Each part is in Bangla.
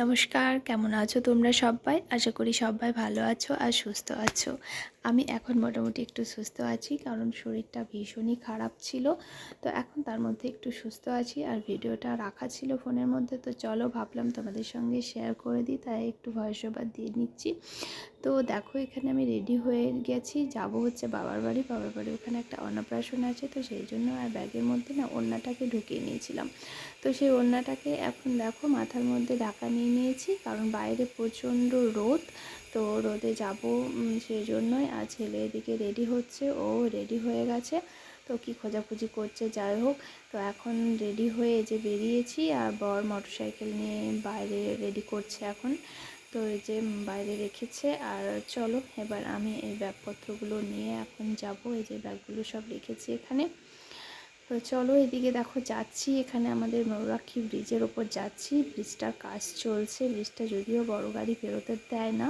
নমস্কার, কেমন আছো তোমরা সবাই? আশা করি সবাই ভালো আছো আর সুস্থ আছো। আমি এখন মোটামুটি একটু সুস্থ আছি, কারণ শরীরটা ভীষণই খারাপ ছিল। তো এখন তার মধ্যে একটু সুস্থ আছি, আর ভিডিওটা রাখা ছিল ফোনের মধ্যে, তো চলো ভাবলাম তোমাদের সঙ্গে শেয়ার করে দিই, তাই একটু ভয়েস ওভার দিয়ে নিচ্ছি। তো দেখো, এখানে আমি রেডি হয়ে গেছি, যাব হচ্ছে বাবার বাড়ি। ওখানে একটা অন্নপ্রাশন আছে, তো সেই জন্য আর ব্যাগের মধ্যে না ওড়নাটাকে ঢুকিয়ে নিয়েছিলাম। তো সেই ওড়নাটাকে এখন দেখো মাথার মধ্যে ঢাকা নিয়ে নিয়েছি, কারণ বাইরে প্রচণ্ড রোদ। তো রোদে যাব, সেই জন্যই। আর ছেলে এদিকে রেডি হচ্ছে, ও রেডি হয়ে গেছে, তো কি খোঁজাখুঁজি করছে, যাই হোক। তো এখন রেডি হয়ে যে বেরিয়েছি, আর বর মোটরসাইকেল নিয়ে বাইরে রেডি করছে এখন। তো এই যে বাইরে রেখেছে, আর চলো এবার আমি এই ব্যাগপত্রগুলো নিয়ে এখন যাব। এই যে ব্যাগগুলো সব রেখেছি এখানে। তো চলো এদিকে দেখো যাচ্ছি, এখানে আমাদের ময়ূরাক্ষী ব্রিজের ওপর যাচ্ছি। ব্রিজটার কাজ চলছে, ব্রিজটা যদিও বড় গাড়ি বেরোতে দেয় না,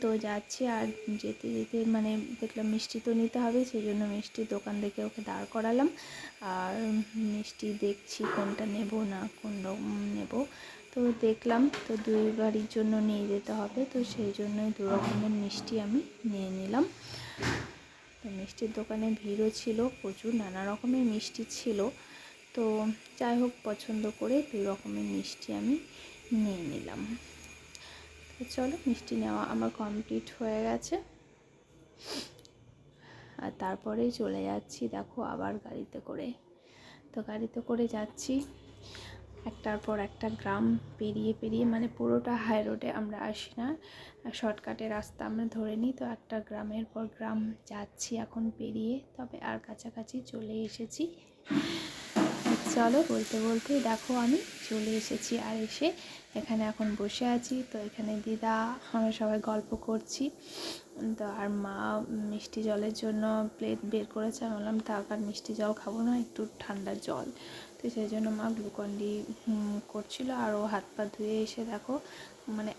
তো যাচ্ছি। আর যেতে যেতে মানে দেখলাম মিষ্টি তো নিতে হবে, সেই জন্য মিষ্টির দোকান দেখে ওকে দাঁড় করালাম। আর মিষ্টি দেখছি কোনটা নেব না কোন রকম নেব। তো দেখলাম তো দুই বাড়ির জন্য নিয়ে যেতে হবে, তো সেই জন্যই দু রকমের মিষ্টি আমি নিয়ে নিলাম। তো মিষ্টির দোকানে ভিড়ও ছিল প্রচুর, নানা রকমের মিষ্টি ছিল। তো যাই হোক, পছন্দ করে দু রকমের মিষ্টি আমি নিয়ে নিলাম। তো চলো, মিষ্টি নেওয়া আমার কমপ্লিট হয়ে গেছে, আর তারপরে চলে যাচ্ছি দেখো আবার গাড়িতে করে। তো গাড়িতে করে যাচ্ছি, একটার পর একটা গ্রাম পেরিয়ে পেরিয়ে, মানে পুরোটা হাই রোডে আমরা আসি না, শর্টকাটে রাস্তা আমরা ধরে নিই। তো একটা গ্রামের পর গ্রাম যাচ্ছি এখন পেরিয়ে, তবে আর কাছাকাছি চলে এসেছি। চলো বলতে বলতে দেখো আমি চলে এসেছি, আর এসে এখানে এখন বসে আছি। তো এখানে দিদা, আমরা সবাই গল্প করছি। তো আর মা মিষ্টি জলের জন্য প্লেট বের করেছে। আমি বললাম থাক, আর মিষ্টি জল খাবো না, একটু ঠান্ডা জল। তো সেই জন্য মা গ্লুকন-ডি করছিল। আর ও হাত পা ধুয়ে এসে দেখো, মানে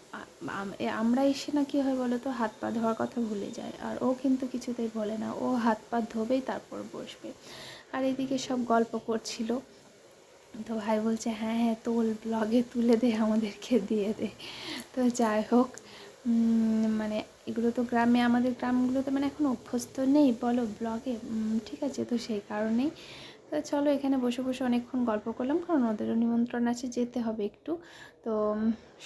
আমরা এসে না কী হয় বলো তো, হাত পা ধোয়ার কথা ভুলে যায়, আর ও কিন্তু কিছুতেই বলে না, ও হাত পা ধোবেই তারপর বসবে। আর এদিকে সব গল্প করছিল। তো ভাই বলছে হ্যাঁ হ্যাঁ তোল, ব্লগে তুলে দে, আমাদেরকে দিয়ে দে। তো যাই হোক, মানে এগুলো তো গ্রামে, আমাদের গ্রামগুলোতে মানে এখন অভ্যস্ত নেই বলো ব্লগে, ঠিক আছে। তো সেই কারণেই তো চলো এখানে বসে বসে অনেকক্ষণ গল্প করলাম, কারণ ওদেরও নিমন্ত্রণ আছে, যেতে হবে একটু। তো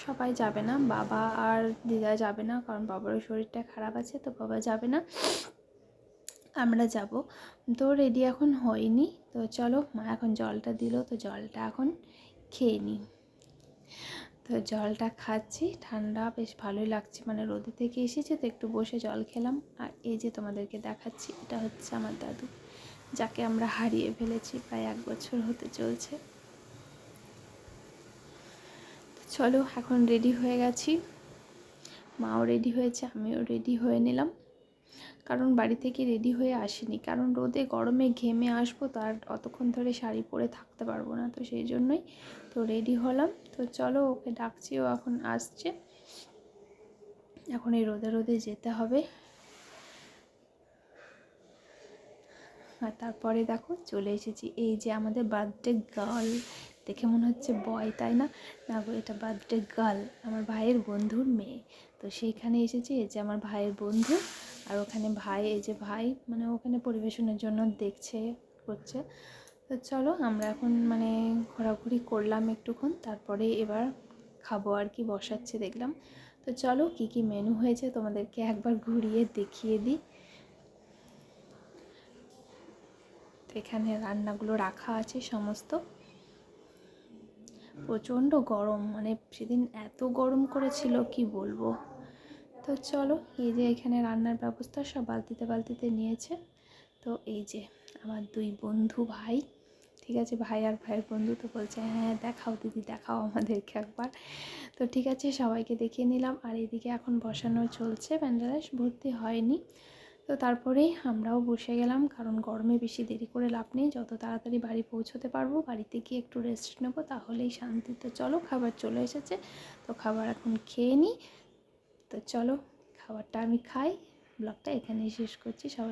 সবাই যাবে না, বাবা আর দিদা যাবে না, কারণ বাবারও শরীরটা খারাপ আছে, তো বাবা যাবে না, আমরা যাব। তো রেডি এখন হয়নি। তো চলো, মা এখন জলটা দিল, তো জলটা এখন খেয়ে নিই। তো জলটা খাচ্ছি, ঠান্ডা বেশ ভালোই লাগছে, মানে রোদে থেকে এসেছে তো একটু বসে জল খেলাম। আর এই যে তোমাদেরকে দেখাচ্ছি, এটা হচ্ছে আমার দাদু, যাকে আমরা হারিয়ে ফেলেছি, প্রায় 1 বছর হতে চলছে। চলো এখন রেডি হয়ে গেছি, মাও রেডি হয়েছে, আমিও রেডি হয়ে নিলাম, কারণ বাড়ি থেকে রেডি হয়ে আসিনি, কারণ রোদে গরমে ঘেমে আসবো, তো আর অতক্ষণ ধরে শাড়ি পরে থাকতে পারবো না, তো সেই জন্যই তো রেডি হলাম। তো চলো ওকে ডাকছি, ও এখন আসছে, এখন এই রোদে রোদে যেতে হবে। আর তারপরে দেখো চলে এসেছি, এই যে আমাদের বার্থডে গার্ল, দেখে মনে হচ্ছে বয়, তাই না? না গো, এটা বার্থডে গার্ল, আমার ভাইয়ের বন্ধুর মেয়ে। তো সেইখানে এসেছি, এই যে আমার ভাইয়ের বন্ধু, আর ওখানে ভাই, এই যে ভাই মানে ওখানে পরিবেশনের জন্য দেখছে, করছে। তো চলো আমরা এখন মানে ঘোরাঘুরি করলাম একটুক্ষণ, তারপরে এবার খাবো আর কি, বসাচ্ছে দেখলাম। তো চলো কি কি মেনু হয়েছে তোমাদেরকে একবার ঘুরিয়ে দেখিয়ে দিই। তো এখানে রান্নাগুলো রাখা আছে সমস্ত। প্রচণ্ড গরম, মানে সেদিন এত গরম করেছিল কি বলবো। তো চলো, এই যে এখানে রান্নার ব্যবস্থা সব বালতিতে বালতিতে নিয়েছে। তো এই যে আমার 2 বন্ধু ভাই, ঠিক আছে, ভাই আর ভাইয়ের বন্ধু, তো বলছে হ্যাঁ দেখাও দিদি, দেখাও আমাদেরকে একবার। তো ঠিক আছে, সবাইকে দেখিয়ে নিলাম। আর এদিকে এখন বসানো চলছে, প্যান্ডেলে ভর্তি হয়নি। তো তারপরেই আমরাও বসে গেলাম, কারণ গরমে বেশি দেরি করে লাভ নেই, যত তাড়াতাড়ি বাড়ি পৌঁছতে পারবো, বাড়িতে গিয়ে একটু রেস্ট নেবো, তাহলেই শান্তি। তো চলো, খাবার চলে এসেছে, তো খাবার এখন খেয়ে নিই। তো চলো খাবারটা আমি খাই, ব্লগটা এখানেই শেষ করছি। সবাই